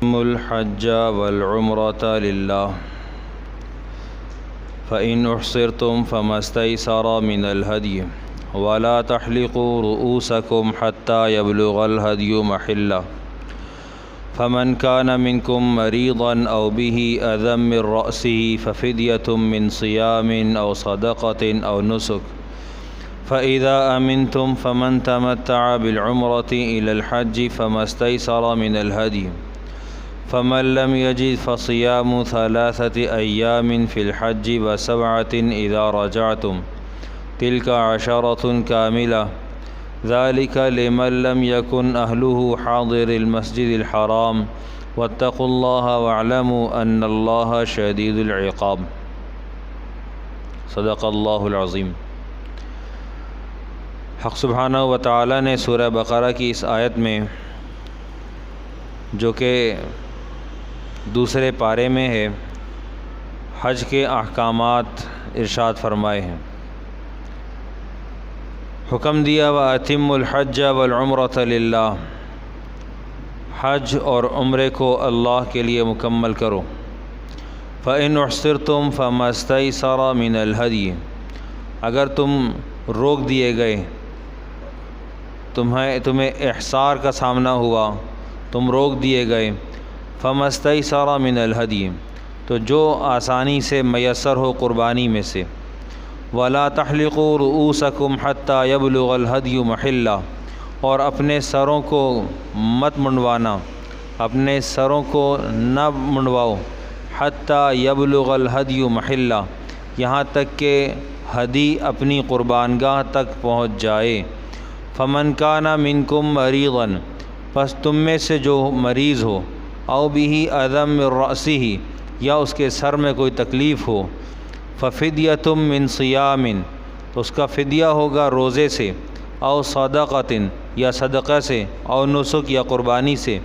الحج والعمرة لله فإن أحصرتم فما استيسر من الهدي ولا تحلقوا رؤوسكم حتى يبلغ الهدي محله فمن كان منكم مريضا أو به أذى من رأسه ففدية من صيام أو صدقة أو نسك فإذا أمنتم فمن تمتع بالعمرة إلى الحج فما استيسر من الهدي فمن لم يجد فصيام 3 أيام في الحج و7 إذا رجعتم تلك 10 كاملة ذلك لمن لم يكن أهله حاضر المسجد الحرام واتقوا الله واعلموا أن الله شديد العقاب صدق اللہ العظیم۔ حق سبحانہ و تعالی نے سورہ بقرہ کی اس آیت میں، جو کہ دوسرے پارے میں ہے، حج کے احکامات ارشاد فرمائے ہیں۔ حکم دیا وَأَتِمُّ الْحَجَّ وَالْعُمْرَةَ لِلَّهِ، حج اور عمرے کو اللہ کے لیے مکمل کرو۔ فَإِنْ أُحْصِرْتُمْ فَمَا اسْتَيْسَرَ مِنَ الْهَدْيِ، اگر تم روک دیے گئے، تمہیں احصار کا سامنا ہوا، تم روک دیے گئے، فَمَا اسْتَيْسَرَ مِنَ الْهَدْيِ، تو جو آسانی سے میسر ہو قربانی میں سے۔ وَلَا تَحْلِقُوا رُؤُوسَكُمْ حَتَّى يَبْلُغَ الْهَدْيُ مَحِلَّهُ، اور اپنے سروں کو مت منڈوانا، اپنے سروں کو نہ منڈواؤ، حَتَّى يَبْلُغَ الْهَدْيُ مَحِلَّهُ، یہاں تک کہ ہدی اپنی قربانگاہ تک پہنچ جائے۔ فَمَنْ كَانَ مِنْكُمْ مَرِيضًا، پس تم میں سے جو مریض ہو، اَوْ بِهِ أَذًى مِّن رَأْسِهِ، یا اس کے سر میں کوئی تکلیف ہو، فَفِدْيَةٌ مِّن صِيَامٍ، تو اس کا فدیہ ہوگا روزے سے، او صدقۃ، یا صدقہ سے، او نسک، یا قربانی سے۔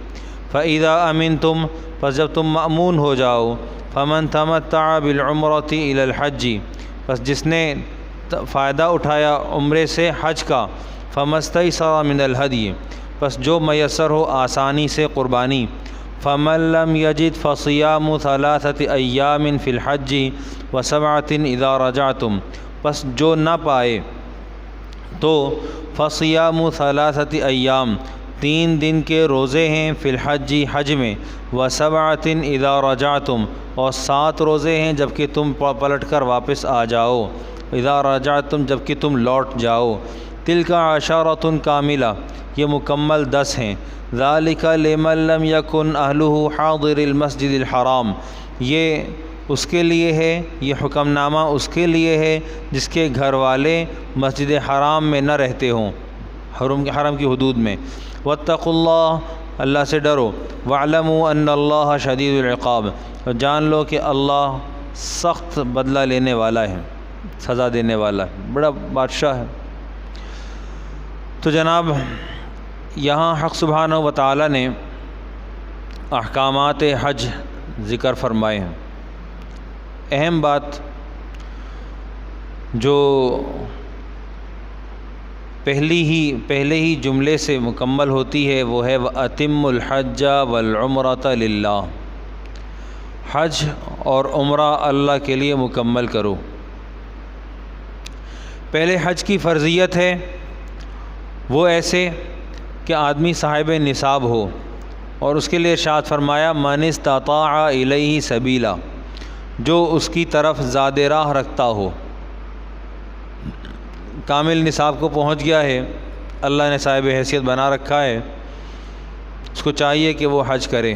فَإِذَا أَمِنْتُمْ، پس جب تم مأمون ہو جاؤ، فَمَن تَمَتَّعَ بِالْعُمْرَةِ إِلَى الْحَجِّ، پس جس نے فائدہ اٹھایا عمرے سے حج کا، فَمَا اسْتَيْسَرَ مِنَ الْهَدْيِ، پس جو میسر ہو آسانی سے قربانی۔ فَمَن لَّمْ يَجِدْ فَصِيَامُ 3 أَيَّامٍ فِي الْحَجِّ و7 إِذَا رَجَعْتُمْ، پس جو نہ پائے تو فَصِيَامُ 3 أَيَّامٍ، 3 دن کے روزے ہیں، فی الحج، حج میں، و7 إِذَا رَجَعْتُمْ، اور 7 روزے ہیں جب کہ تم پلٹ کر واپس آ جاؤ، اِذَا رَجَعْتُمْ، جب کہ تم لوٹ جاؤ۔ تِلْکَ 10 کاملہ، یہ مکمل 10 ہیں۔ ذَلِكَ لِمَن لَّمْ يَكُنْ أَهْلُهُ حَاضِرِ الْمَسْجِدِ الْحَرَامِ، یہ اس کے لیے ہے، یہ حکم نامہ اس کے لیے ہے جس کے گھر والے مسجد حرام میں نہ رہتے ہوں، حرم کی حدود میں۔ واتقوا اللہ، اللہ سے ڈرو، واعلموا ان اللہ شدید العقاب، اور جان لو کہ اللہ سخت بدلہ لینے والا ہے، سزا دینے والا ہے، بڑا بادشاہ ہے۔ تو جناب یہاں حق سبحانہ و تعالی نے احکامات حج ذکر فرمائے ہیں۔ اہم بات جو پہلے ہی جملے سے مکمل ہوتی ہے وہ ہے وَأَتِمُّ الْحَجَّ وَالْعُمْرَةَ لِلَّهِ، حج اور عمرہ اللہ کے لیے مکمل کرو۔ پہلے حج کی فرضیت ہے وہ ایسے کہ آدمی صاحب نصاب ہو، اور اس کے لیے ارشاد فرمایا من استطاع الیہ سبیلا، جو اس کی طرف زاد راہ رکھتا ہو، کامل نصاب کو پہنچ گیا ہے، اللہ نے صاحب حیثیت بنا رکھا ہے، اس کو چاہیے کہ وہ حج کرے۔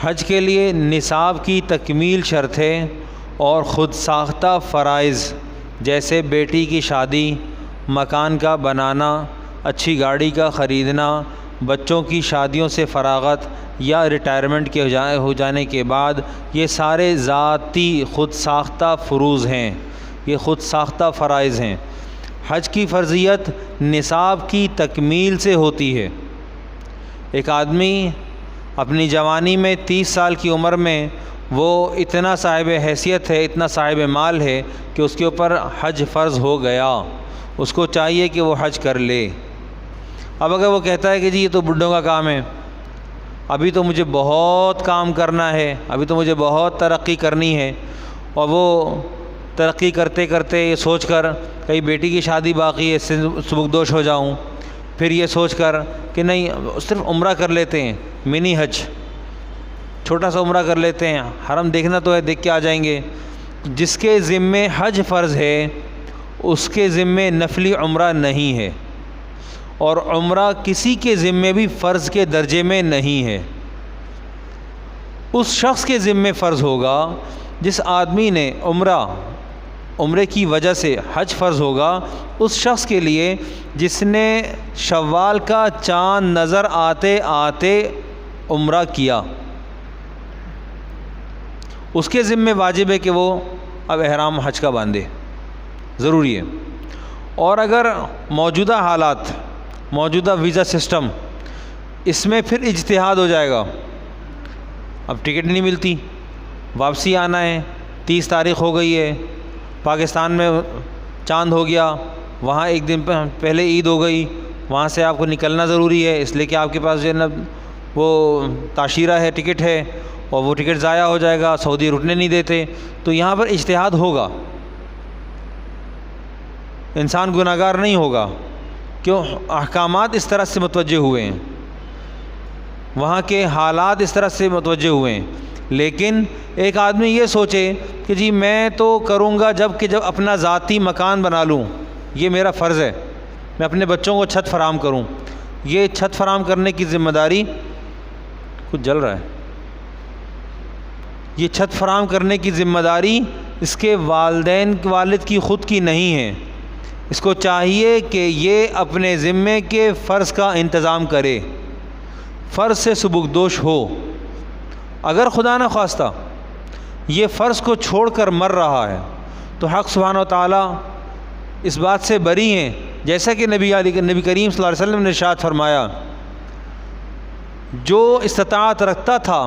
حج کے لیے نصاب کی تکمیل شرط ہے، اور خود ساختہ فرائض جیسے بیٹی کی شادی، مکان کا بنانا، اچھی گاڑی کا خریدنا، بچوں کی شادیوں سے فراغت یا ریٹائرمنٹ کے ہو جانے کے بعد، یہ سارے ذاتی خود ساختہ فروض ہیں، یہ خود ساختہ فرائض ہیں۔ حج کی فرضیت نصاب کی تکمیل سے ہوتی ہے۔ ایک آدمی اپنی جوانی میں 30 سال کی عمر میں وہ اتنا صاحب حیثیت ہے، اتنا صاحب مال ہے کہ اس کے اوپر حج فرض ہو گیا، اس کو چاہیے کہ وہ حج کر لے۔ اب اگر وہ کہتا ہے کہ جی یہ تو بڈھوں کا کام ہے، ابھی تو مجھے بہت کام کرنا ہے، ابھی تو مجھے بہت ترقی کرنی ہے، اور وہ ترقی کرتے کرتے یہ سوچ کر کئی بیٹی کی شادی باقی ہے اس سے سبکدوش ہو جاؤں، پھر یہ سوچ کر کہ نہیں صرف عمرہ کر لیتے ہیں، منی حج، چھوٹا سا عمرہ کر لیتے ہیں، حرم دیکھنا تو ہے، دیکھ کے آ جائیں گے۔ جس کے ذمے حج فرض ہے اس کے ذمے نفلی عمرہ نہیں ہے، اور عمرہ کسی کے ذمے بھی فرض کے درجے میں نہیں ہے۔ اس شخص کے ذمے فرض ہوگا جس آدمی نے عمرے کی وجہ سے حج فرض ہوگا، اس شخص کے لیے جس نے شوال کا چاند نظر آتے آتے عمرہ کیا، اس کے ذمے واجب ہے کہ وہ اب احرام حج کا باندھے، ضروری ہے۔ اور اگر موجودہ حالات، موجودہ ویزا سسٹم، اس میں پھر اجتہاد ہو جائے گا، اب ٹکٹ نہیں ملتی، واپسی آنا ہے، 30 تاریخ ہو گئی ہے، پاکستان میں چاند ہو گیا، وہاں ایک دن پہلے عید ہو گئی، وہاں سے آپ کو نکلنا ضروری ہے، اس لیے کہ آپ کے پاس جو ہے نا وہ تاشیرہ ہے، ٹکٹ ہے، اور وہ ٹکٹ ضائع ہو جائے گا، سعودی رکنے نہیں دیتے، تو یہاں پر اجتہاد ہوگا، انسان گناہگار نہیں ہوگا، کیوں؟ احکامات اس طرح سے متوجہ ہوئے ہیں، وہاں کے حالات اس طرح سے متوجہ ہوئے ہیں۔ لیکن ایک آدمی یہ سوچے کہ جی میں تو کروں گا جب اپنا ذاتی مکان بنا لوں، یہ میرا فرض ہے، میں اپنے بچوں کو چھت فراہم کروں، یہ چھت فراہم کرنے کی ذمہ داری، کچھ جل رہا ہے، یہ چھت فراہم کرنے کی ذمہ داری اس کے والد کی خود کی نہیں ہے، اس کو چاہیے کہ یہ اپنے ذمے کے فرض کا انتظام کرے، فرض سے سبکدوش ہو۔ اگر خدا نہ خواستہ یہ فرض کو چھوڑ کر مر رہا ہے تو حق سبحانہ و تعالیٰ اس بات سے بری ہیں، جیسا کہ نبی کریم صلی اللہ علیہ وسلم نے ارشاد فرمایا، جو استطاعت رکھتا تھا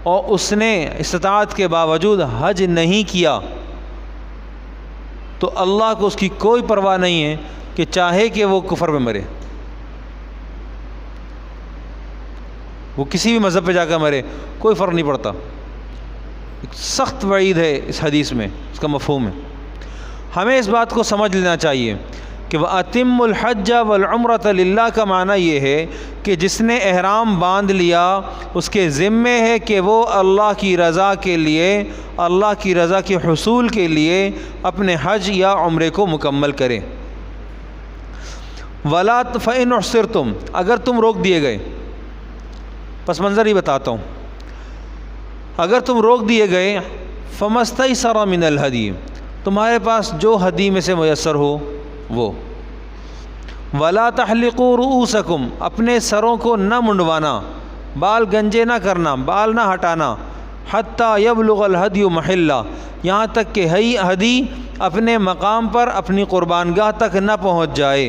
اور اس نے استطاعت کے باوجود حج نہیں کیا تو اللہ کو اس کی کوئی پرواہ نہیں ہے کہ چاہے کہ وہ کفر میں مرے، وہ کسی بھی مذہب پہ جا کر مرے، کوئی فرق نہیں پڑتا۔ ایک سخت وعید ہے اس حدیث میں، اس کا مفہوم ہے۔ ہمیں اس بات کو سمجھ لینا چاہیے کہ وَأَتِمُّ الْحَجَّ وَالْعُمْرَةَ لِلَّهِ کا معنی یہ ہے کہ جس نے احرام باندھ لیا اس کے ذمے ہے کہ وہ اللہ کی رضا کے لیے، اللہ کی رضا کے حصول کے لیے اپنے حج یا عمرے کو مکمل کرے۔ وَلَا فَإِنْ أُحْصِرْتُمْ، اگر تم روک دیے گئے، پس منظر ہی بتاتا ہوں، اگر تم روک دیے گئے، فَمَسْتَيْسَرَ مِنَ الْهَدْيِ، تمہارے پاس جو ہدی میں سے میسر ہو وہ۔ وَلَا تَحْلِقُوا رُؤُوسَكُمْ، اپنے سروں کو نہ منڈوانا، بال گنجے نہ کرنا، بال نہ ہٹانا، حَتَّى يَبْلُغَ الْهَدْيُ مَحِلَّهُ، یہاں تک کہ ہدی اپنے مقام پر، اپنی قربانگاہ تک نہ پہنچ جائے۔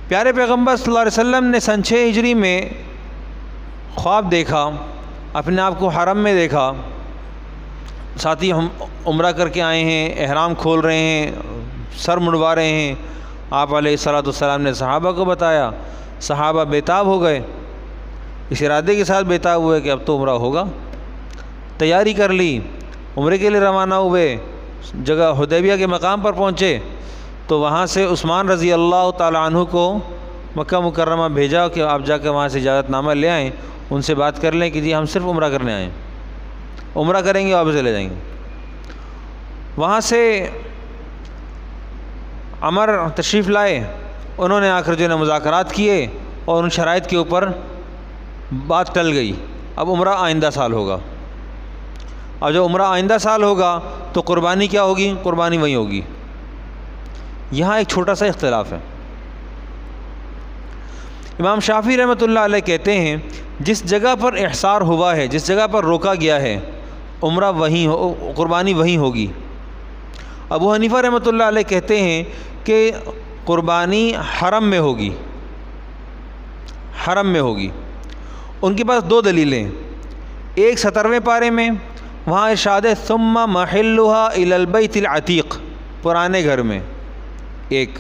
پیارے پیغمبر صلی اللہ علیہ وسلم نے سن 6 ہجری میں خواب دیکھا، اپنے آپ کو حرم میں دیکھا، ساتھی ہم عمرہ کر کے آئے ہیں، احرام کھول رہے ہیں، سر منڈوا رہے ہیں، آپ علیہ الصلوۃ والسلام نے صحابہ کو بتایا، صحابہ بیتاب ہو گئے، اس ارادے کے ساتھ بیتاب ہوئے کہ اب تو عمرہ ہوگا، تیاری کر لی، عمرے کے لیے روانہ ہوئے، جگہ حدیبیہ کے مقام پر پہنچے تو وہاں سے عثمان رضی اللہ تعالیٰ عنہ کو مکہ مکرمہ بھیجا کہ آپ جا کے وہاں سے اجازت نامہ لے آئیں، ان سے بات کر لیں کہ جی ہم صرف عمرہ کرنے آئے ہیں، عمرہ کریں گے واپس چلے جائیں گے۔ وہاں سے عمر تشریف لائے، انہوں نے آ کر جو ہے مذاکرات کیے اور ان شرائط کے اوپر بات ٹل گئی، اب عمرہ آئندہ سال ہوگا، اور جو عمرہ آئندہ سال ہوگا تو قربانی کیا ہوگی؟ قربانی وہیں ہوگی۔ یہاں ایک چھوٹا سا اختلاف ہے، امام شافعی رحمۃ اللہ علیہ کہتے ہیں جس جگہ پر احصار ہوا ہے، جس جگہ پر روکا گیا ہے، عمرہ وہیں قربانی وہیں ہوگی۔ ابو حنیفہ رحمۃ اللہ علیہ کہتے ہیں کہ قربانی حرم میں ہوگی، حرم میں ہوگی۔ ان کے پاس 2 دلیلیں، ایک 17ویں پارے میں وہاں ارشاد ہے ثم محلها الى البیت العتیق، پرانے گھر میں، ایک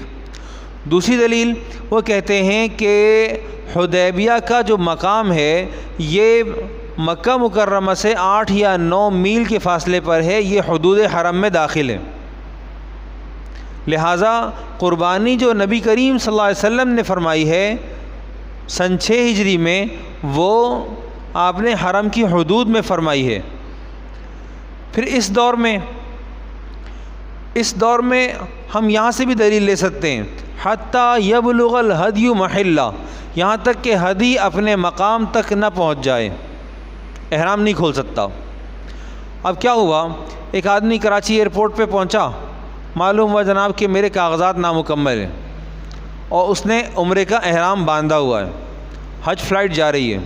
دوسری دلیل وہ کہتے ہیں کہ حدیبیہ کا جو مقام ہے یہ مکہ مکرمہ سے 8 یا 9 میل کے فاصلے پر ہے، یہ حدود حرم میں داخل ہے، لہٰذا قربانی جو نبی کریم صلی اللہ علیہ وسلم نے فرمائی ہے سن 6 ہجری میں، وہ آپ نے حرم کی حدود میں فرمائی ہے۔ پھر اس دور میں ہم یہاں سے بھی دلیل لے سکتے ہیں، حتیٰ یبلغ الہدی محلہ، یہاں تک کہ ہدی اپنے مقام تک نہ پہنچ جائے، احرام نہیں کھول سکتا۔ اب کیا ہوا، ایک آدمی کراچی ایئرپورٹ پہ پہنچا، معلوم ہوا جناب کہ میرے کاغذات نامکمل ہیں، اور اس نے عمرے کا احرام باندھا ہوا ہے، حج فلائٹ جا رہی ہے۔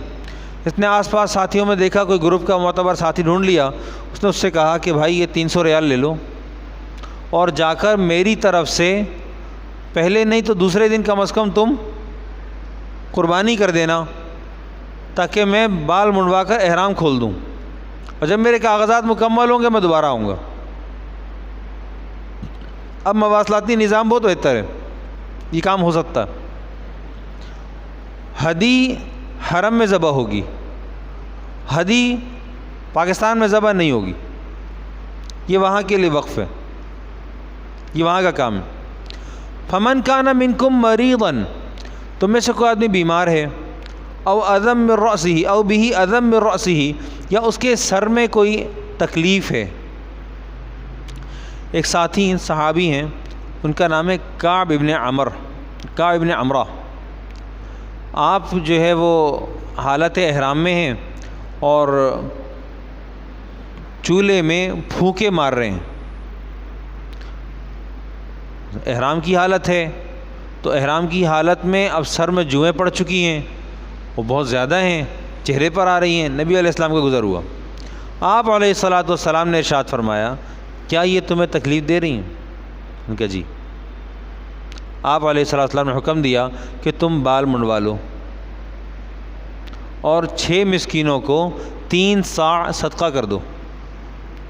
اس نے آس پاس ساتھیوں میں دیکھا، کوئی گروپ کا معتبر ساتھی ڈھونڈ لیا، اس نے اس سے کہا کہ بھائی یہ 300 ریال لے لو اور جا کر میری طرف سے پہلے نہیں تو دوسرے دن کم از کم تم قربانی کر دینا، تاکہ میں بال منڈوا کر احرام کھول دوں، اور جب میرے کاغذات مکمل ہوں گے میں دوبارہ آؤں گا۔ اب مواصلاتی نظام بہت بہتر ہے، یہ کام ہو سکتا ہے۔ ہدی حرم میں ذبح ہوگی، ہدی پاکستان میں ذبح نہیں ہوگی، یہ وہاں کے لیے وقف ہے، یہ وہاں کا کام ہے۔ فمن کان منکم مریضا، تم میں سے کوئی آدمی بیمار ہے، او اذم من رأسہ، او بہ اذم من رأسہ، یا اس کے سر میں کوئی تکلیف ہے۔ ایک ساتھی صحابی ہیں، ان کا نام ہے کعب ابن عمرہ۔ آپ جو ہے وہ حالت احرام میں ہیں اور چولہے میں پھونکے مار رہے ہیں، احرام کی حالت ہے، تو احرام کی حالت میں اب سر میں جوئیں پڑ چکی ہیں، وہ بہت زیادہ ہیں، چہرے پر آ رہی ہیں۔ نبی علیہ السلام کا گزر ہوا، آپ علیہ الصلاۃ والسلام نے ارشاد فرمایا کیا یہ تمہیں تکلیف دے رہی ہیں؟ ان کا جی۔ آپ علیہ الصلاۃ والسلام نے حکم دیا کہ تم بال منڈوا لو اور 6 مسکینوں کو 3 صاع صدقہ کر دو،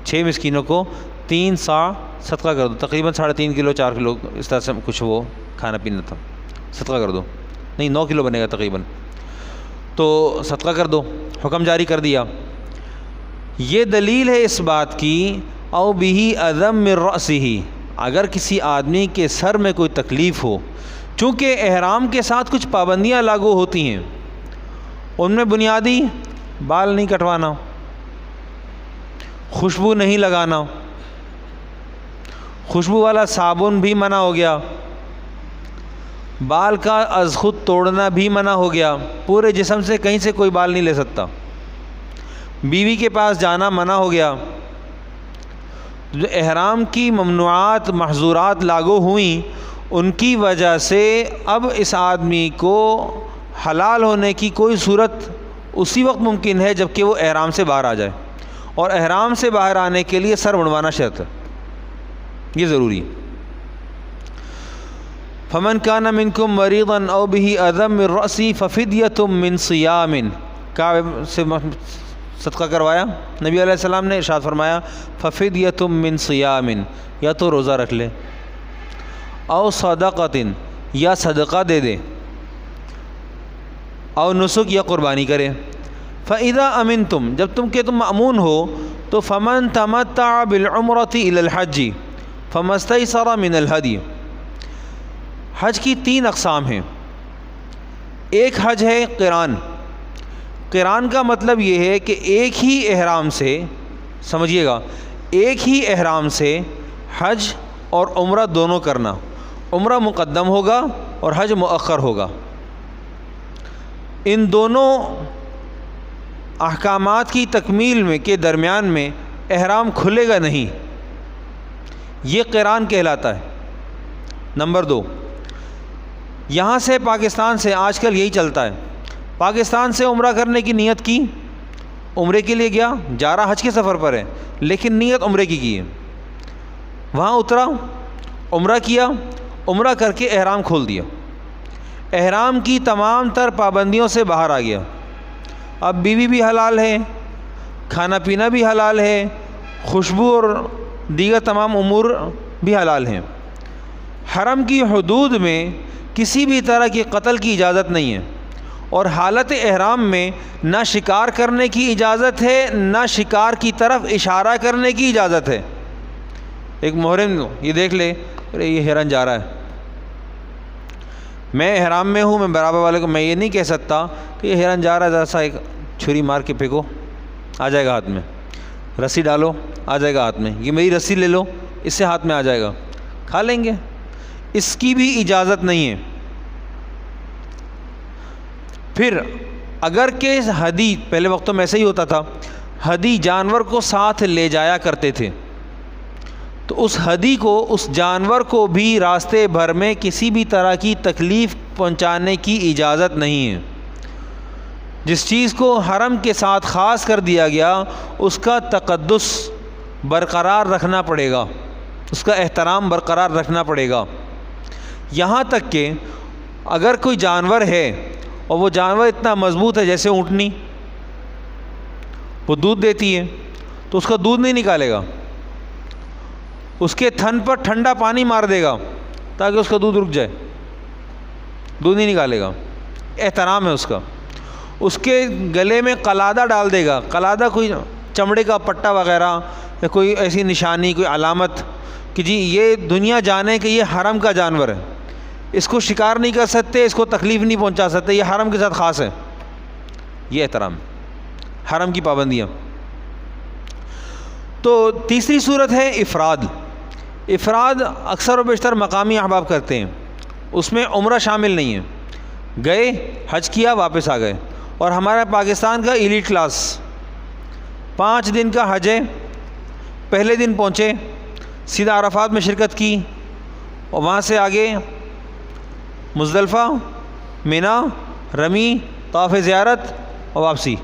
6 مسکینوں کو 3 صاع صدقہ کر دو، تقریباً 3.5 کلو 4 کلو اس طرح سے کچھ وہ کھانا پینا تھا، صدقہ کر دو، نہیں 9 کلو بنے گا تقریباً، تو صدقہ کر دو، حکم جاری کر دیا۔ یہ دلیل ہے اس بات کی، او بہ اذم من رأسہ، اگر کسی آدمی کے سر میں کوئی تکلیف ہو، چونکہ احرام کے ساتھ کچھ پابندیاں لاگو ہوتی ہیں، ان میں بنیادی بال نہیں کٹوانا، خوشبو نہیں لگانا، خوشبو والا صابن بھی منع ہو گیا، بال کا از خود توڑنا بھی منع ہو گیا، پورے جسم سے کہیں سے کوئی بال نہیں لے سکتا، بیوی کے پاس جانا منع ہو گیا۔ جو احرام کی ممنوعات محظورات لاگو ہوئیں، ان کی وجہ سے اب اس آدمی کو حلال ہونے کی کوئی صورت اسی وقت ممکن ہے جب کہ وہ احرام سے باہر آ جائے، اور احرام سے باہر آنے کے لیے سر منڈوانا شرط ہے، یہ ضروری ہے۔ فمن کان منکم مریضا او بہ اذم من رأسہ ففدیۃ من صیام، کعب سے صدقہ کروایا نبی علیہ السلام نے، ارشاد فرمایا ففدیۃ من صیام، یا تو روزہ رکھ لے، او صدقۃ، یا صدقہ دے دے، او نسک، یا قربانی کرے۔ فاذا امنتم، جب تم مأمون ہو، تو فمن تمتع بالعمرۃ الی الحج فما استیسر من الہدی۔ حج کی 3 اقسام ہیں، ایک حج ہے قران۔ قران کا مطلب یہ ہے کہ ایک ہی احرام سے، سمجھیے گا، ایک ہی احرام سے حج اور عمرہ دونوں کرنا، عمرہ مقدم ہوگا اور حج مؤخر ہوگا۔ ان دونوں احکامات کی تکمیل میں کے درمیان میں احرام کھلے گا نہیں، یہ قران کہلاتا ہے۔ نمبر 2، یہاں سے پاکستان سے آج کل یہی چلتا ہے، پاکستان سے عمرہ کرنے کی نیت کی، عمرے کے لیے گیا، جا رہا حج کے سفر پر ہے لیکن نیت عمرے کی ہے، وہاں اترا، عمرہ کیا، عمرہ کر کے احرام کھول دیا، احرام کی تمام تر پابندیوں سے باہر آ گیا، اب بیوی بھی حلال ہے، کھانا پینا بھی حلال ہے، خوشبو اور دیگر تمام امور بھی حلال ہیں۔ حرم کی حدود میں کسی بھی طرح کی قتل کی اجازت نہیں ہے، اور حالت احرام میں نہ شکار کرنے کی اجازت ہے نہ شکار کی طرف اشارہ کرنے کی اجازت ہے۔ ایک محرم یہ دیکھ لے ارے یہ ہرن جا رہا ہے، میں احرام میں ہوں، میں برابر والے کو میں یہ نہیں کہہ سکتا کہ یہ ہرن جا رہا ہے، ذرا سا ایک چھری مار کے پھینکو آ جائے گا ہاتھ میں، رسی ڈالو آ جائے گا ہاتھ میں، یہ میری رسی لے لو اس سے ہاتھ میں آ جائے گا، کھا لیں گے، اس کی بھی اجازت نہیں ہے۔ پھر اگر کہ ہدی، پہلے وقتوں میں ایسے ہی ہوتا تھا، ہدی جانور کو ساتھ لے جایا کرتے تھے، تو اس ہدی کو، اس جانور کو بھی راستے بھر میں کسی بھی طرح کی تکلیف پہنچانے کی اجازت نہیں ہے۔ جس چیز کو حرم کے ساتھ خاص کر دیا گیا اس کا تقدس برقرار رکھنا پڑے گا، اس کا احترام برقرار رکھنا پڑے گا، یہاں تک کہ اگر کوئی جانور ہے اور وہ جانور اتنا مضبوط ہے جیسے اونٹنی، وہ دودھ دیتی ہے تو اس کا دودھ نہیں نکالے گا، اس کے تھن پر ٹھنڈا پانی مار دے گا تاکہ اس کا دودھ رک جائے، دودھ نہیں نکالے گا، احترام ہے اس کا۔ اس کے گلے میں قلادہ ڈال دے گا، قلادہ کوئی چمڑے کا پٹا وغیرہ یا کوئی ایسی نشانی، کوئی علامت کہ جی یہ دنیا جانے کہ یہ حرم کا جانور ہے، اس کو شکار نہیں کر سکتے، اس کو تکلیف نہیں پہنچا سکتے، یہ حرم کے ساتھ خاص ہے، یہ احترام، حرم کی پابندیاں۔ تو تیسری صورت ہے افراد۔ افراد اکثر و بیشتر مقامی احباب کرتے ہیں، اس میں عمرہ شامل نہیں ہے، گئے حج کیا واپس آ گئے، اور ہمارا پاکستان کا ایلیٹ کلاس 5 دن کا حج ہے، پہلے دن پہنچے سیدھا عرفات میں شرکت کی، اور وہاں سے آگے مزدلفہ، مینا، رمی، طواف زیارت اور واپسی،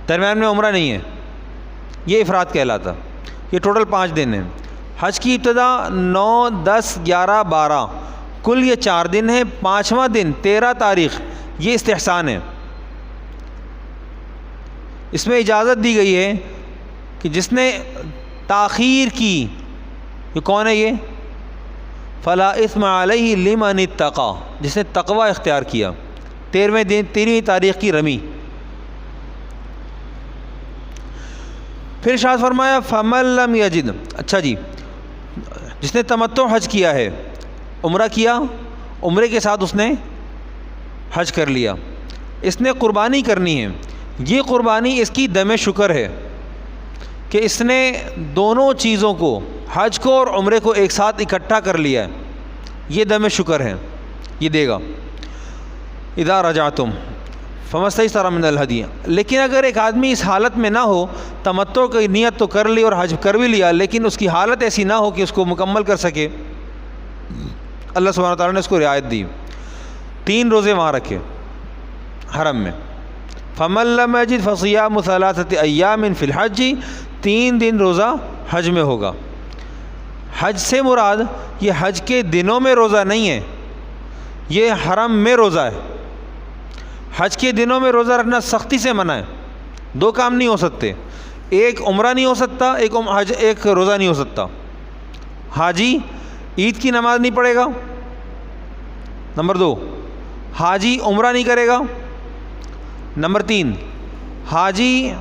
درمیان میں عمرہ نہیں ہے، یہ افراد کہلاتا۔ یہ ٹوٹل 5 دن ہیں۔ حج کی ابتدا 9، 10، 11، 12 کل یہ 4 دن ہیں، 5واں دن 13 تاریخ یہ استحسان ہے۔ اس میں اجازت دی گئی ہے کہ جس نے تاخیر کی، یہ کون ہے یہ؟ فلا اثم علیہ لمن اتقی، جس نے تقوی اختیار کیا، 13ویں تاریخ کی رمی۔ پھر ارشاد فرمایا فمن لم یجد، اچھا جی، جس نے تمتع حج کیا ہے، عمرہ کیا، عمرے کے ساتھ اس نے حج کر لیا، اس نے قربانی کرنی ہے، یہ قربانی اس کی دم شکر ہے کہ اس نے دونوں چیزوں کو، حج کو اور عمرے کو ایک ساتھ اکٹھا کر لیا ہے، یہ دم شکر ہے، یہ دے گا۔ اذا رجعتم فما استيسر من الهدي، لیکن اگر ایک آدمی اس حالت میں نہ ہو، تمتع کی نیت تو کر لی اور حج کر بھی لیا، لیکن اس کی حالت ایسی نہ ہو کہ اس کو مکمل کر سکے، اللہ سبحانہ وتعالیٰ نے اس کو رعایت دی، 3 روزے وہاں رکھے حرم میں۔ فمن لم يجد فصيام 3 أيام في الحج، 3 دن روزہ حج میں ہوگا۔ حج سے مراد یہ حج کے دنوں میں روزہ نہیں ہے، یہ حرم میں روزہ ہے۔ حج کے دنوں میں روزہ رکھنا سختی سے منع ہے، 2 کام نہیں ہو سکتے، ایک عمرہ نہیں ہو سکتا، ایک روزہ نہیں ہو سکتا۔ حاجی عید کی نماز نہیں پڑھے گا، نمبر 2 حاجی عمرہ نہیں کرے گا، نمبر 3 حاجی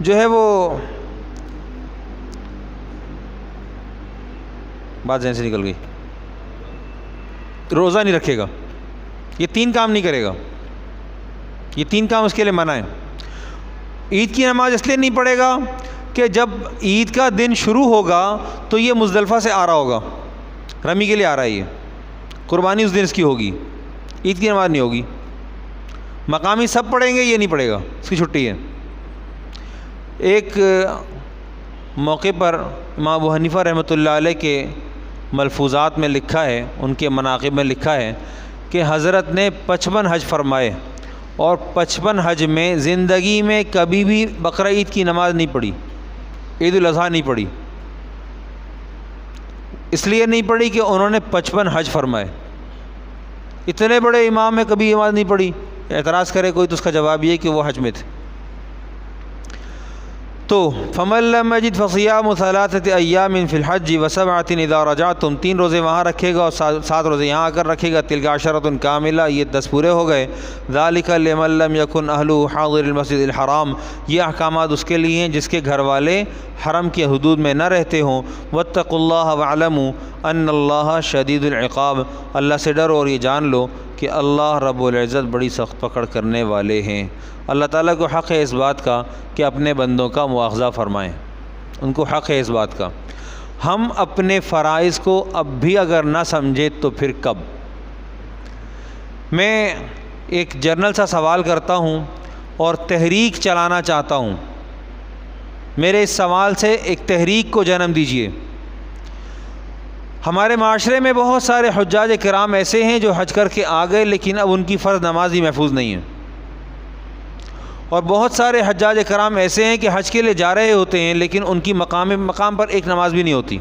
جو ہے وہ بات ذہن سے نکل گئی، روزہ نہیں رکھے گا، یہ 3 کام نہیں کرے گا، یہ 3 کام اس کے لیے منع ہے۔ عید کی نماز اس لیے نہیں پڑھے گا کہ جب عید کا دن شروع ہوگا تو یہ مزدلفہ سے آ رہا ہوگا، رمی کے لیے آ رہا ہے، یہ قربانی اس دن اس کی ہوگی، عید کی نماز نہیں ہوگی۔ مقامی سب پڑھیں گے، یہ نہیں پڑھے گا، اس کی چھٹی ہے۔ ایک موقع پر امام ابو حنیفہ رحمۃ اللہ علیہ کے ملفوظات میں لکھا ہے، ان کے مناقب میں لکھا ہے کہ حضرت نے 55 حج فرمائے، اور 55 حج میں زندگی میں کبھی بھی بقرہ عید کی نماز نہیں پڑھی، عید الاضحیٰ نہیں پڑھی، اس لیے نہیں پڑھی کہ انہوں نے 55 حج فرمائے۔ اتنے بڑے امام ہیں، کبھی نماز نہیں پڑھی، اعتراض کرے کوئی تو اس کا جواب یہ کہ وہ حج میں تھے۔ تو فمن لم یجد فصیام ثلاثۃ ایام فی الحج وسبعۃ اذا رجعتم، 3 روزے وہاں رکھے گا اور 7 روزے یہاں آ کر رکھے گا، تلک عشرۃ کاملہ، یہ 10 پورے ہو گئے۔ ذالک لمن لم یکن اہلہ حاضر المسجد الحرام، یہ احکامات اس کے لیے ہیں جس کے گھر والے حرم کے حدود میں نہ رہتے ہوں۔ واتقوا اللہ واعلموا ان اللہ شدید العقاب، اللہ سے ڈرو اور یہ جان لو کہ اللہ رب العزت بڑی سخت پکڑ کرنے والے ہیں۔ اللہ تعالیٰ کو حق ہے اس بات کا کہ اپنے بندوں کا مواخذہ فرمائیں، ان کو حق ہے اس بات کا۔ ہم اپنے فرائض کو اب بھی اگر نہ سمجھے تو پھر کب؟ میں ایک جرنل سا سوال کرتا ہوں اور تحریک چلانا چاہتا ہوں، میرے اس سوال سے ایک تحریک کو جنم دیجیے۔ ہمارے معاشرے میں بہت سارے حجاج کرام ایسے ہیں جو حج کر کے آ گئے لیکن اب ان کی فرض نماز ہی محفوظ نہیں ہے، اور بہت سارے حجاج کرام ایسے ہیں کہ حج کے لیے جا رہے ہوتے ہیں لیکن ان کی مقام پر ایک نماز بھی نہیں ہوتی۔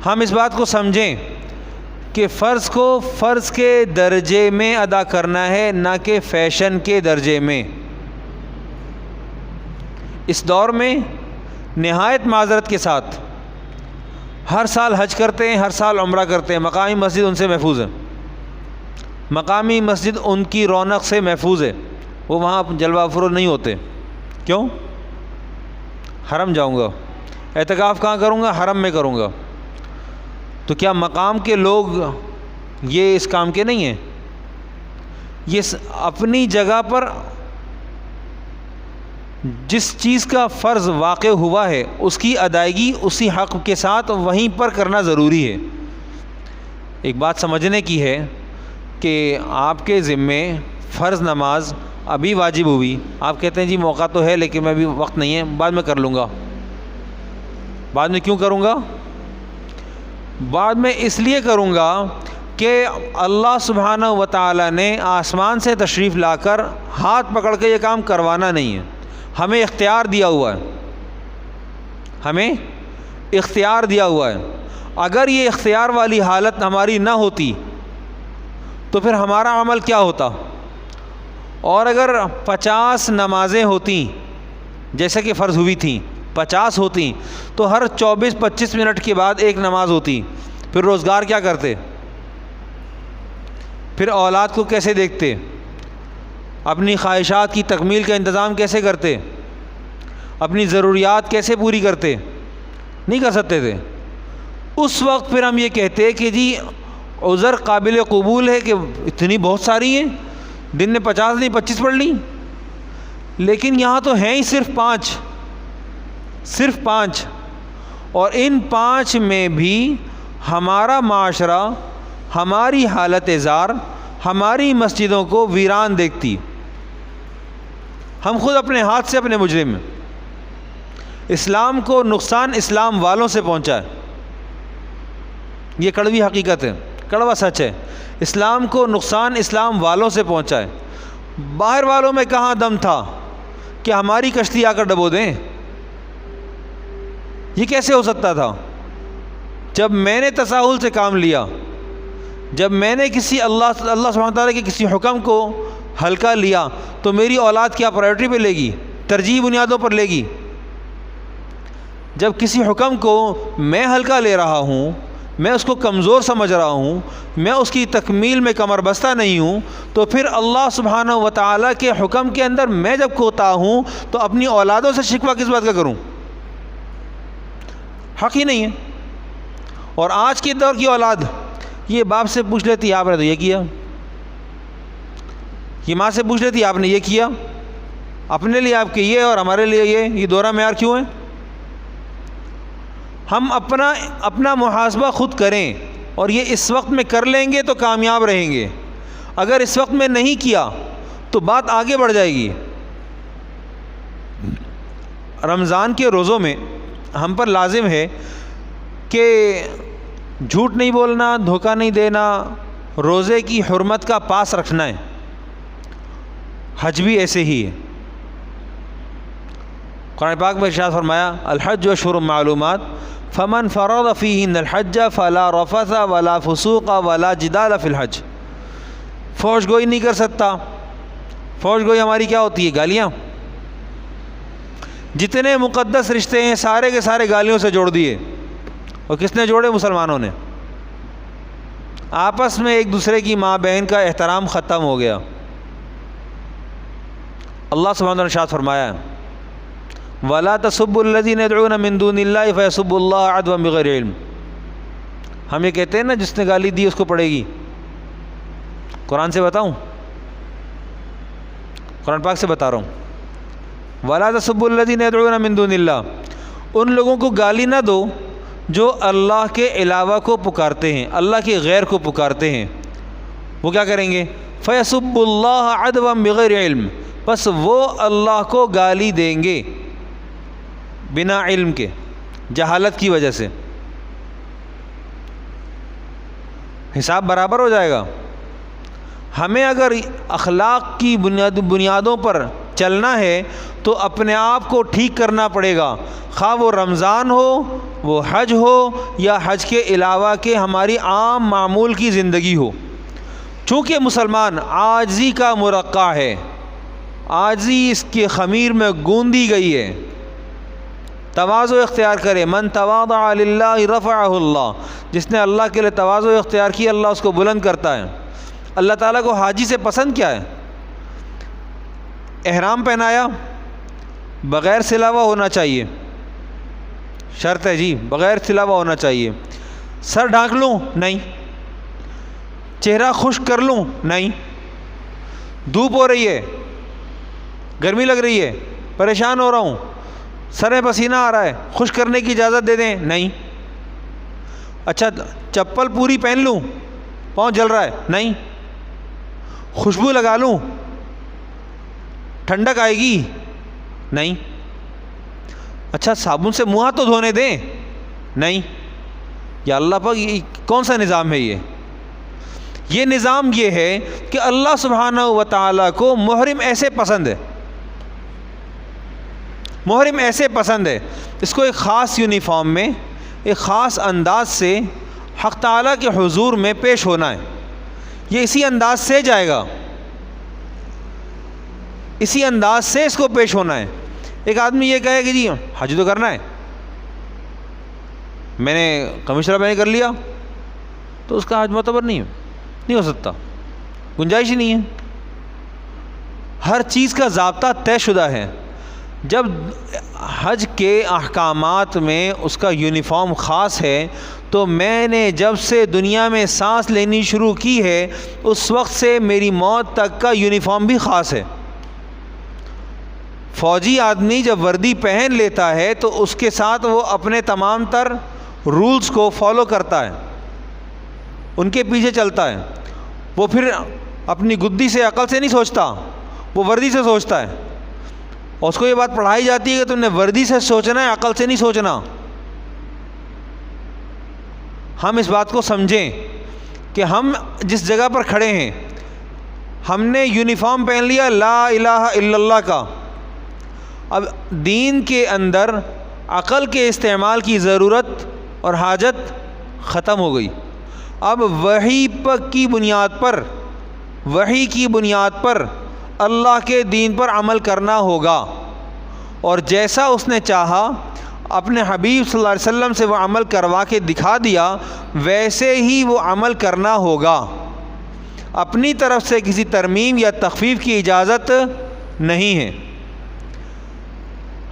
ہم اس بات کو سمجھیں کہ فرض کو فرض کے درجے میں ادا کرنا ہے، نہ کہ فیشن کے درجے میں۔ اس دور میں نہایت معذرت کے ساتھ ہر سال حج کرتے ہیں، ہر سال عمرہ کرتے ہیں، مقامی مسجد ان سے محفوظ ہے، مقامی مسجد ان کی رونق سے محفوظ ہے، وہ وہاں جلوہ افروز نہیں ہوتے۔ کیوں؟ حرم جاؤں گا، اعتکاف کہاں کروں گا؟ حرم میں کروں گا۔ تو کیا مقام کے لوگ یہ اس کام کے نہیں ہیں؟ یہ اپنی جگہ پر جس چیز کا فرض واقع ہوا ہے اس کی ادائیگی اسی حق کے ساتھ وہیں پر کرنا ضروری ہے۔ ایک بات سمجھنے کی ہے کہ آپ کے ذمے فرض نماز ابھی واجب ہوئی، آپ کہتے ہیں جی موقع تو ہے لیکن میں ابھی وقت نہیں ہے، بعد میں کر لوں گا۔ بعد میں کیوں کروں گا؟ بعد میں اس لیے کروں گا کہ اللہ سبحانہ و تعالی نے آسمان سے تشریف لا کر ہاتھ پکڑ کے یہ کام کروانا نہیں ہے، ہمیں اختیار دیا ہوا ہے، ہمیں اختیار دیا ہوا ہے۔ اگر یہ اختیار والی حالت ہماری نہ ہوتی تو پھر ہمارا عمل کیا ہوتا؟ اور اگر 50 نمازیں ہوتیں جیسے کہ فرض ہوئی تھیں، 50 ہوتیں تو ہر 24-25 منٹ کے بعد ایک نماز ہوتی، پھر روزگار کیا کرتے؟ پھر اولاد کو کیسے دیکھتے؟ اپنی خواہشات کی تکمیل کا انتظام کیسے کرتے؟ اپنی ضروریات کیسے پوری کرتے؟ نہیں کر سکتے تھے۔ اس وقت پھر ہم یہ کہتے کہ جی عذر قابل قبول ہے کہ اتنی بہت ساری ہیں، دن میں 50 نہیں 25 پڑھ لیں، لیکن یہاں تو ہیں ہی صرف 5، صرف 5، اور ان 5 میں بھی ہمارا معاشرہ، ہماری حالت زار ہماری مسجدوں کو ویران دیکھتی۔ ہم خود اپنے ہاتھ سے اپنے مجرم ہیں۔ اسلام کو نقصان اسلام والوں سے پہنچا ہے، یہ کڑوی حقیقت ہے، کڑوا سچ ہے۔ اسلام کو نقصان اسلام والوں سے پہنچا ہے۔ باہر والوں میں کہاں دم تھا کہ ہماری کشتی آ کر ڈبو دیں؟ یہ کیسے ہو سکتا تھا؟ جب میں نے تساہل سے کام لیا، جب میں نے کسی اللہ سبحانہ تعالیٰ کے کسی حکم کو ہلکا لیا تو میری اولاد کیا پرائیورٹی پہ لے گی؟ ترجیح بنیادوں پر لے گی۔ جب کسی حکم کو میں ہلکا لے رہا ہوں، میں اس کو کمزور سمجھ رہا ہوں، میں اس کی تکمیل میں کمر بستہ نہیں ہوں، تو پھر اللہ سبحانہ و تعالیٰ کے حکم کے اندر میں جب کوتا ہوں تو اپنی اولادوں سے شکوہ کس بات کا کروں؟ حق ہی نہیں ہے۔ اور آج کے دور کی اولاد یہ باپ سے پوچھ لیتی آپ نے تو یہ کیا، یہ ماں سے پوچھ لیتی آپ نے یہ کیا، اپنے لیے آپ کے یہ اور ہمارے لیے یہ دورہ معیار کیوں ہے؟ ہم اپنا محاسبہ خود کریں، اور یہ اس وقت میں کر لیں گے تو کامیاب رہیں گے، اگر اس وقت میں نہیں کیا تو بات آگے بڑھ جائے گی۔ رمضان کے روزوں میں ہم پر لازم ہے کہ جھوٹ نہیں بولنا، دھوکہ نہیں دینا، روزے کی حرمت کا پاس رکھنا ہے۔ حج بھی ایسے ہی ہے۔ قرآن پاک میں ارشاد فرمایا الحج اشہر معلومات فمن فرض فیہن الحج فلا رفث ولا فسوق ولا جدال فی الحج۔ فوج گوئی نہیں کر سکتا۔ فوج گوئی ہماری کیا ہوتی ہے؟ گالیاں۔ جتنے مقدس رشتے ہیں سارے کے سارے گالیوں سے جوڑ دیے. اور کس نے جوڑے؟ مسلمانوں نے. آپس میں ایک دوسرے کی ماں بہن کا احترام ختم ہو گیا. اللہ سبحانہ نے ارشاد فرمایا وَلَا تَسُبُّوا الَّذِينَ يَدْعُونَ مِن دُونِ اللَّهِ فَيَسُبُّوا اللَّهَ عَدْوًا بِغَيْرِ علم. ہم یہ کہتے ہیں نا جس نے گالی دی اس کو پڑے گی. قرآن سے بتاؤں؟ قرآن پاک سے بتا رہا ہوں. وَلَا تَسُبُّوا الَّذِينَ يَدْعُونَ مِن دُونِ اللَّهِ. ان لوگوں کو گالی نہ دو جو اللہ کے علاوہ کو پکارتے ہیں, اللہ کے غیر کو پکارتے ہیں. وہ کیا کریں گے؟ فَيَسُبُّوا اللَّهَ عَدْوًا بِغَيْرِ علم. بس وہ اللہ کو گالی دیں گے بنا علم کے, جہالت کی وجہ سے. حساب برابر ہو جائے گا. ہمیں اگر اخلاق کی بنیادوں پر چلنا ہے تو اپنے آپ کو ٹھیک کرنا پڑے گا, خواہ وہ رمضان ہو, وہ حج ہو, یا حج کے علاوہ کے ہماری عام معمول کی زندگی ہو. چونکہ مسلمان عاجزی کا مرقع ہے, عاجزی اس کے خمیر میں گوندی گئی ہے. تواضع اختیار کرے. من تواضع للہ رفعہ اللہ. جس نے اللہ کے لیے تواضع اختیار کی اللہ اس کو بلند کرتا ہے. اللہ تعالیٰ کو حاجی سے پسند کیا ہے؟ احرام پہنایا, بغیر سلا ہوا ہونا چاہیے, شرط ہے جی, بغیر سلا ہوا ہونا چاہیے. سر ڈھانک لوں؟ نہیں. چہرہ خشک کر لوں؟ نہیں. دھوپ ہو رہی ہے, گرمی لگ رہی ہے, پریشان ہو رہا ہوں, سر میں پسینہ آ رہا ہے, خشک کرنے کی اجازت دے دیں؟ نہیں. اچھا چپل پوری پہن لوں, پاؤں جل رہا ہے؟ نہیں. خوشبو لگا لوں, ٹھنڈک آئے گی؟ نہیں. اچھا صابن سے منہ ہاتھ تو دھونے دیں؟ نہیں. یا اللہ پاک یہ کون سا نظام ہے؟ یہ نظام یہ ہے کہ اللہ سبحانہ و تعالیٰ کو محرم ایسے پسند ہے, محرم ایسے پسند ہے, اس کو ایک خاص یونیفارم میں ایک خاص انداز سے حق تعالیٰ کے حضور میں پیش ہونا ہے. یہ اسی انداز سے جائے گا, اسی انداز سے اس کو پیش ہونا ہے. ایک آدمی یہ کہے کہ جی حج تو کرنا ہے, میں نے قمیص پہن کر لیا, تو اس کا حج معتبر نہیں ہے, نہیں ہو سکتا, گنجائش ہی نہیں ہے. ہر چیز کا ضابطہ طے شدہ ہے. جب حج کے احکامات میں اس کا یونیفارم خاص ہے, تو میں نے جب سے دنیا میں سانس لینی شروع کی ہے اس وقت سے میری موت تک کا یونیفارم بھی خاص ہے. فوجی آدمی جب وردی پہن لیتا ہے تو اس کے ساتھ وہ اپنے تمام تر رولز کو فالو کرتا ہے, ان کے پیچھے چلتا ہے. وہ پھر اپنی گدی سے عقل سے نہیں سوچتا, وہ وردی سے سوچتا ہے. اور اس کو یہ بات پڑھائی جاتی ہے کہ تم نے وردی سے سوچنا ہے, عقل سے نہیں سوچنا. ہم اس بات کو سمجھیں کہ ہم جس جگہ پر کھڑے ہیں, ہم نے یونیفارم پہن لیا لا الہ الا اللہ کا. اب دین کے اندر عقل کے استعمال کی ضرورت اور حاجت ختم ہو گئی. اب وحی کی بنیاد پر, وحی کی بنیاد پر اللہ کے دین پر عمل کرنا ہوگا, اور جیسا اس نے چاہا اپنے حبیب صلی اللہ علیہ وسلم سے وہ عمل کروا کے دکھا دیا, ویسے ہی وہ عمل کرنا ہوگا. اپنی طرف سے کسی ترمیم یا تخفیف کی اجازت نہیں ہے.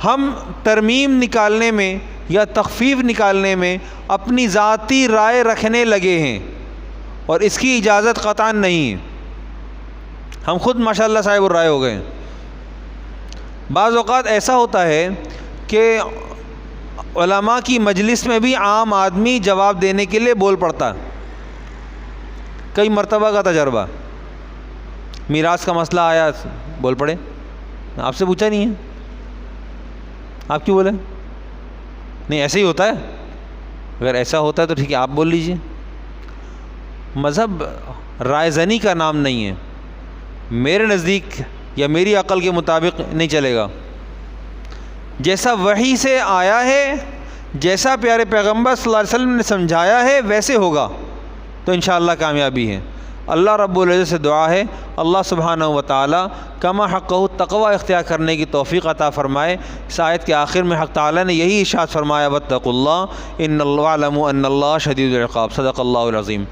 ہم ترمیم نکالنے میں یا تخفیف نکالنے میں اپنی ذاتی رائے رکھنے لگے ہیں, اور اس کی اجازت قطعاً نہیں ہے. ہم خود ماشاءاللہ صاحب الرائے ہو گئے. بعض اوقات ایسا ہوتا ہے کہ علماء کی مجلس میں بھی عام آدمی جواب دینے کے لیے بول پڑتا ہے. کئی مرتبہ کا تجربہ, میراث کا مسئلہ آیا, بول پڑے. آپ سے پوچھا نہیں ہے, آپ کیوں بولے؟ نہیں ایسے ہی ہوتا ہے. اگر ایسا ہوتا ہے تو ٹھیک ہے, آپ بول لیجئے. مذہب رائے زنی کا نام نہیں ہے. میرے نزدیک یا میری عقل کے مطابق نہیں چلے گا. جیسا وحی سے آیا ہے, جیسا پیارے پیغمبر صلی اللہ علیہ وسلم نے سمجھایا ہے ویسے ہوگا تو انشاءاللہ کامیابی ہے. اللہ رب العزت سے دعا ہے اللہ سبحانہ و تعالیٰ کما حقہ تقوی اختیار کرنے کی توفیق عطا فرمائے۔ اس آیت کے آخر میں حق تعالیٰ نے یہی ارشاد فرمایا واتقوا اللہ ان اللہ واعلموا ان اللہ شدید العقاب، صدق اللہ العظیم۔